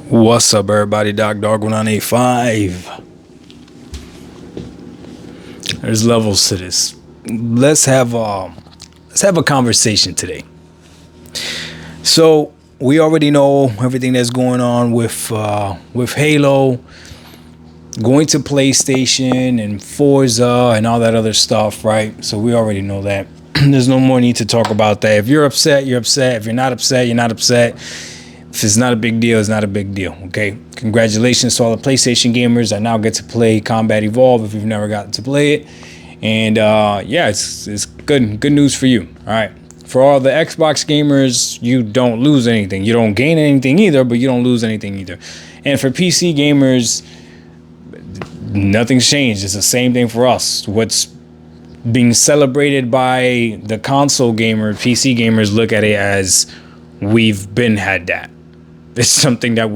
What's up, everybody? Dog 1985. There's levels to this. Let's have a conversation today. So we already know everything that's going on with Halo, going to PlayStation and Forza and all that other stuff, right? So we already know that. There's no more need to talk about that. If you're upset, you're upset. If you're not upset, you're not upset. If it's not a big deal, it's not a big deal, okay? Congratulations to all the PlayStation gamers that now get to play Combat Evolve if you've never gotten to play it. And it's good news for you, all right? For all the Xbox gamers, you don't lose anything. You don't gain anything either, but you don't lose anything either. And for PC gamers, nothing's changed. It's the same thing for us. What's being celebrated by the console gamer, PC gamers look at it as we've been had that. It's something that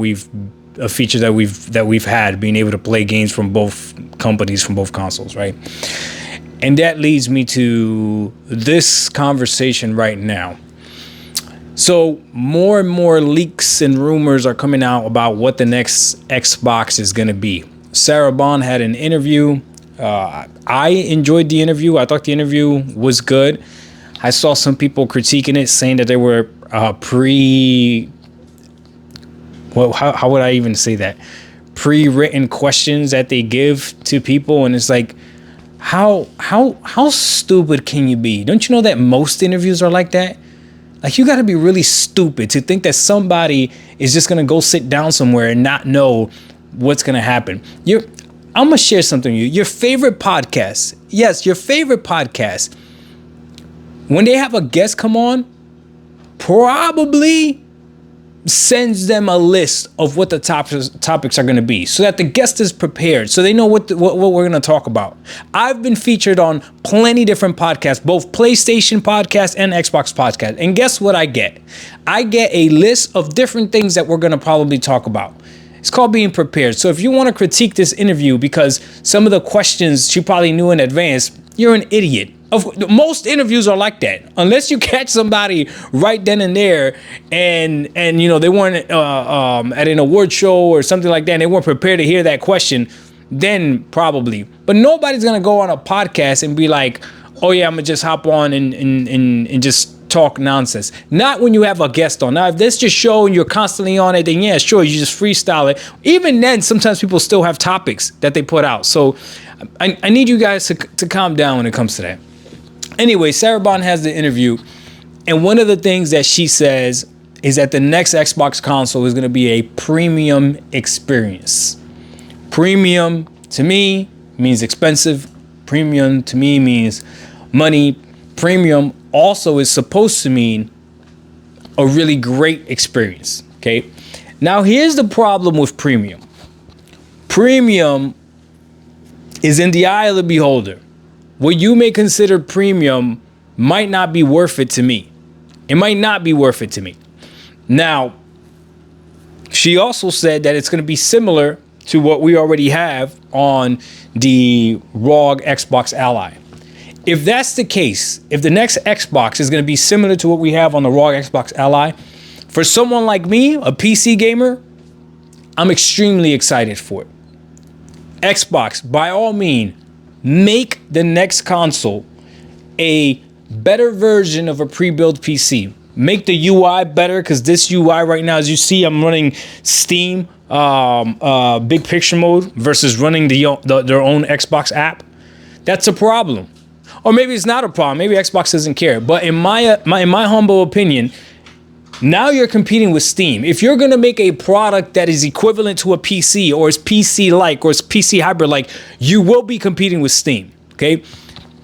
a feature that we've had, being able to play games from both companies, from both consoles, right? And that leads me to this conversation right now. So more and more leaks and rumors are coming out about what the next Xbox is going to be. Sarah Bond had an interview. I enjoyed the interview. I thought the interview was good. I saw some people critiquing it, saying that they were how would I even say that? Pre-written questions that they give to people, and it's like, how stupid can you be? Don't you know that most interviews are like that? Like, you got to be really stupid to think that somebody is just gonna go sit down somewhere and not know what's gonna happen. I'm gonna share something with you. Your favorite podcast, yes, your favorite podcast, when they have a guest come on, probably sends them a list of what the topics are going to be, so that the guest is prepared, so they know what we're going to talk about. I've been featured on plenty different podcasts, both PlayStation podcasts and Xbox podcasts, and guess what I get? I get a list of different things that we're going to probably talk about. It's called being prepared. So if you want to critique this interview because some of the questions she probably knew in advance, you're an idiot. Most interviews are like that, unless you catch somebody right then and there, and you know they weren't at an award show or something like that, and they weren't prepared to hear that question. Then probably, but nobody's gonna go on a podcast and be like, "Oh yeah, I'm gonna just hop on and just talk nonsense." Not when you have a guest on. Now, if this just show and you're constantly on it, then yeah, sure, you just freestyle it. Even then, sometimes people still have topics that they put out. So I need you guys to calm down when it comes to that. Anyway, Sarah Bond has the interview, and one of the things that she says is that the next Xbox console is going to be a premium experience. Premium to me means expensive. Premium to me means money. Premium also is supposed to mean a really great experience. Okay. Now, here's the problem with premium. Premium is in the eye of the beholder. What you may consider premium might not be worth it to me. It might not be worth it to me. Now, she also said that it's going to be similar to what we already have on the ROG Xbox Ally. If that's the case, if the next Xbox is going to be similar to what we have on the ROG Xbox Ally, for someone like me, a PC gamer, I'm extremely excited for it. Xbox, by all means, make the next console a better version of a pre-built PC. Make the UI better, because this UI right now, as you see, I'm running Steam big picture mode versus running their own Xbox app. That's a problem. Or maybe it's not a problem. Maybe Xbox doesn't care. But in my humble opinion, now you're competing with Steam. If you're going to make a product that is equivalent to a PC, or is PC-like, or is PC hybrid-like, you will be competing with Steam, okay?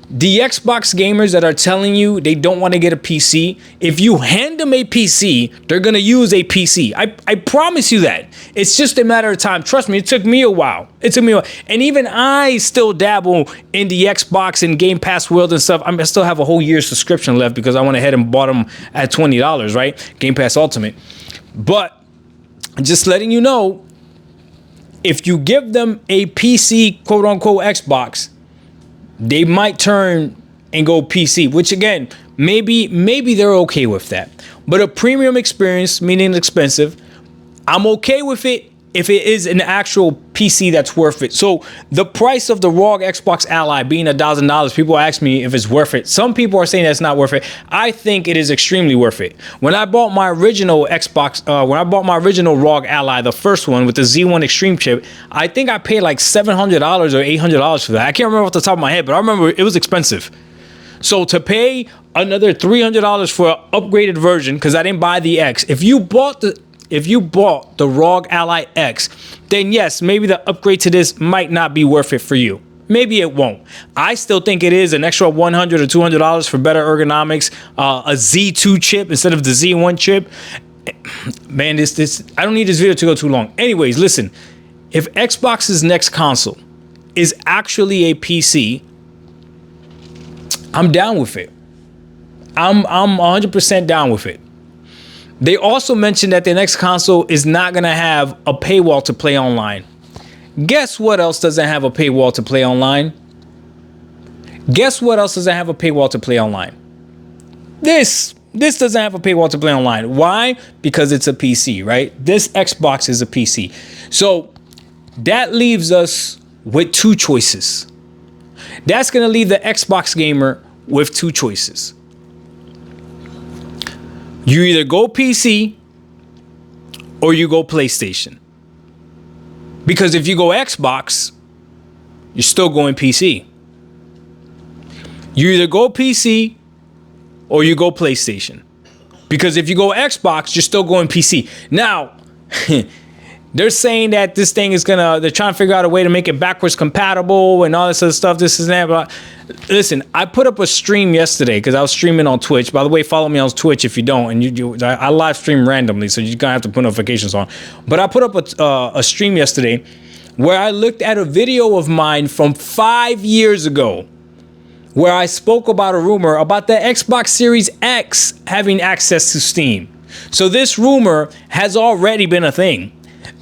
The Xbox gamers that are telling you they don't want to get a PC, if you hand them a PC, they're going to use a PC. I promise you that. It's just a matter of time. Trust me, it took me a while. And even I still dabble in the Xbox and Game Pass world and stuff. I still have a whole year's subscription left because I went ahead and bought them at $20, right? Game Pass Ultimate. But just letting you know, if you give them a PC, quote unquote, Xbox, they might turn and go PC, which again, maybe they're okay with that. But a premium experience, meaning expensive, I'm okay with it if it is an actual PC that's worth it. So the price of the ROG Xbox Ally being $1,000, people ask me if it's worth it. Some people are saying that's not worth it. I think it is extremely worth it. When I bought my original ROG Ally, the first one with the Z1 Extreme chip, I think I paid like $700 or $800 for that. I can't remember off the top of my head, but I remember it was expensive. So to pay another $300 for an upgraded version, because I didn't buy the X, if you bought the ROG Ally X, then yes, maybe the upgrade to this might not be worth it for you. Maybe it won't. I still think it is an extra $100 or $200 for better ergonomics, a Z2 chip instead of the Z1 chip. Man, I don't need this video to go too long. Anyways, listen, if Xbox's next console is actually a PC, I'm down with it. I'm 100% down with it. They also mentioned that the next console is not going to have a paywall to play online. Guess what else doesn't have a paywall to play online? Guess what else doesn't have a paywall to play online? This doesn't have a paywall to play online. Why? Because it's a PC, right? This Xbox is a PC. So that leaves us with two choices. That's going to leave the Xbox gamer with two choices. You either go PC or you go PlayStation. Because if you go Xbox, you're still going PC. You either go PC or you go PlayStation. Because if you go Xbox, you're still going PC. Now, they're saying that this thing is they're trying to figure out a way to make it backwards compatible and all this other stuff, this is that. But listen, I put up a stream yesterday because I was streaming on Twitch. By the way, follow me on Twitch if you don't. And I live stream randomly, so you're going to have to put notifications on. But I put up a stream yesterday where I looked at a video of mine from 5 years ago where I spoke about a rumor about the Xbox Series X having access to Steam. So this rumor has already been a thing.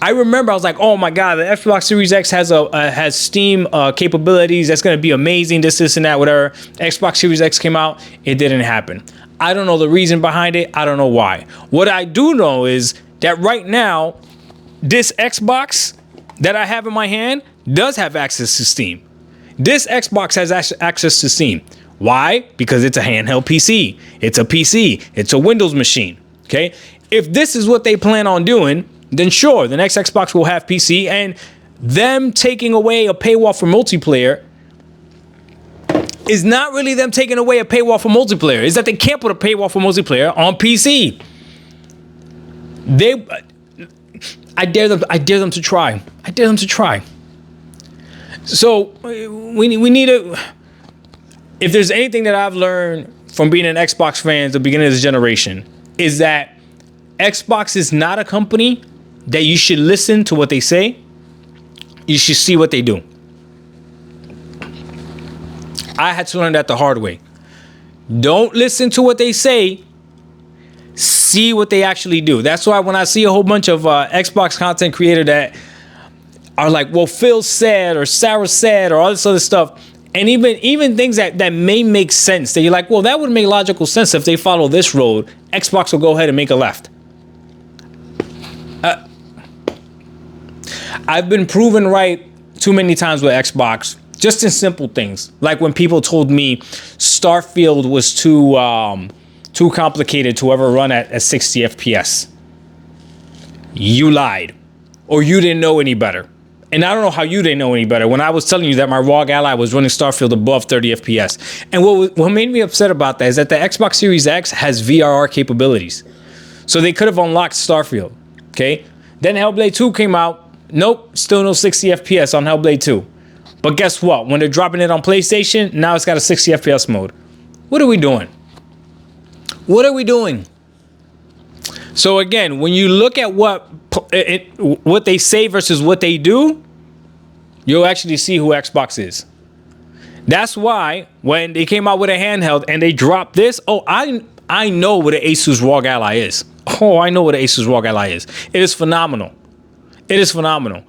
I remember I was like, oh my God, the Xbox Series X has Steam capabilities. That's going to be amazing. This and that, whatever. Xbox Series X came out. It didn't happen. I don't know the reason behind it. I don't know why. What I do know is that right now, this Xbox that I have in my hand does have access to Steam. This Xbox has access to Steam. Why? Because it's a handheld PC. It's a PC. It's a Windows machine. Okay. If this is what they plan on doing, then sure, the next Xbox will have PC, and them taking away a paywall for multiplayer is not really them taking away a paywall for multiplayer. Is that they can't put a paywall for multiplayer on PC. I dare them to try. I dare them to try. So we need to. If there's anything that I've learned from being an Xbox fan at the beginning of this generation, is that Xbox is not a company that you should listen to what they say. You should see what they do. I had to learn that the hard way. Don't listen to what they say. See what they actually do. That's why when I see a whole bunch of Xbox content creator that are like, well, Phil said, or Sarah said, or all this other stuff, and even things that may make sense, that you're like, well, that would make logical sense if they follow this road. Xbox will go ahead and make a left. I've been proven right too many times with Xbox, just in simple things. Like when people told me Starfield was too complicated to ever run at 60 FPS. You lied. Or you didn't know any better. And I don't know how you didn't know any better when I was telling you that my ROG Ally was running Starfield above 30 FPS. And what made me upset about that is that the Xbox Series X has VRR capabilities. So they could have unlocked Starfield. Okay? Then Hellblade 2 came out. Nope, still no 60 FPS on Hellblade 2. But guess what? When they're dropping it on PlayStation, now it's got a 60 FPS mode. What are we doing? What are we doing? So again, when you look at what they say versus what they do, you'll actually see who Xbox is. That's why when they came out with a handheld and they dropped this, I know what an Asus ROG Ally is. Oh, I know what an Asus ROG Ally is. It is phenomenal. It is phenomenal.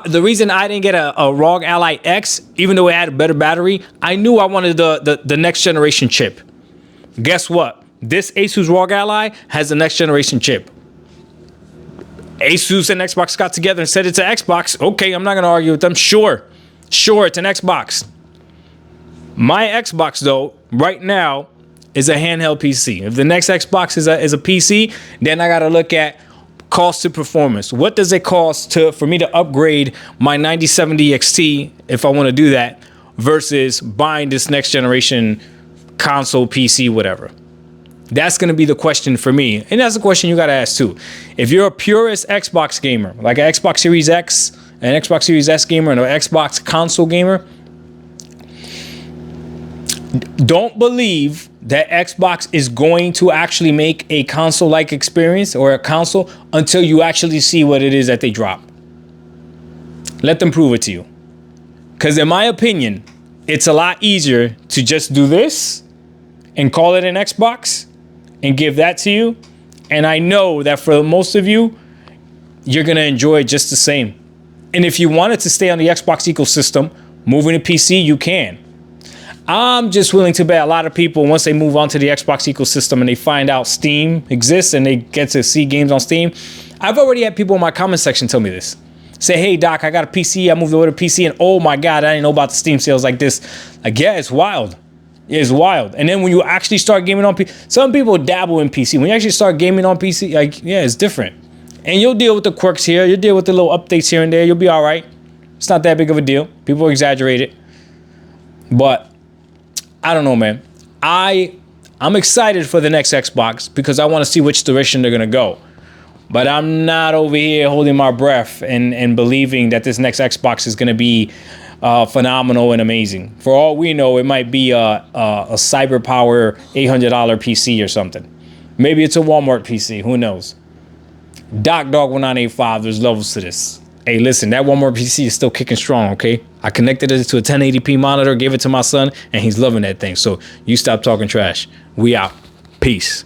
The reason I didn't get a ROG Ally X, even though it had a better battery, I knew I wanted the next generation chip. Guess what? This Asus ROG Ally has the next generation chip. Asus and Xbox got together and said it's an Xbox. Okay, I'm not going to argue with them. Sure, it's an Xbox. My Xbox, though, right now is a handheld PC. If the next Xbox is a PC, then I got to look at cost to performance. What does it cost for me to upgrade my 9070 XT if I want to do that versus buying this next generation console, PC, whatever? That's going to be the question for me. And that's the question you got to ask too. If you're a purist Xbox gamer, like an Xbox Series X, an Xbox Series S gamer, and an Xbox console gamer, don't believe that Xbox is going to actually make a console-like experience or a console until you actually see what it is that they drop. Let them prove it to you. Because in my opinion, it's a lot easier to just do this and call it an Xbox and give that to you. And I know that for most of you, you're going to enjoy it just the same. And if you wanted to stay on the Xbox ecosystem, moving to PC, you can. I'm just willing to bet a lot of people, once they move on to the Xbox ecosystem and they find out Steam exists and they get to see games on Steam. I've already had people in my comment section tell me this. Say, hey, Doc, I got a PC. I moved over to PC and oh my God, I didn't know about the Steam sales like this. Like, yeah, it's wild. It's wild. And then when you actually start gaming on PC, some people dabble in PC. When you actually start gaming on PC, like, yeah, it's different. And you'll deal with the quirks here. You'll deal with the little updates here and there. You'll be all right. It's not that big of a deal. People exaggerate it. But I don't know, man. I'm excited for the next Xbox because I want to see which direction they're going to go. But I'm not over here holding my breath and believing that this next Xbox is going to be phenomenal and amazing. For all we know, it might be a cyber power $800 PC or something. Maybe it's a Walmart PC. Who knows? Doc Dog 1985, there's levels to this. Hey, listen, that Walmart PC is still kicking strong, okay? I connected it to a 1080p monitor, gave it to my son, and he's loving that thing. So you stop talking trash. We out. Peace.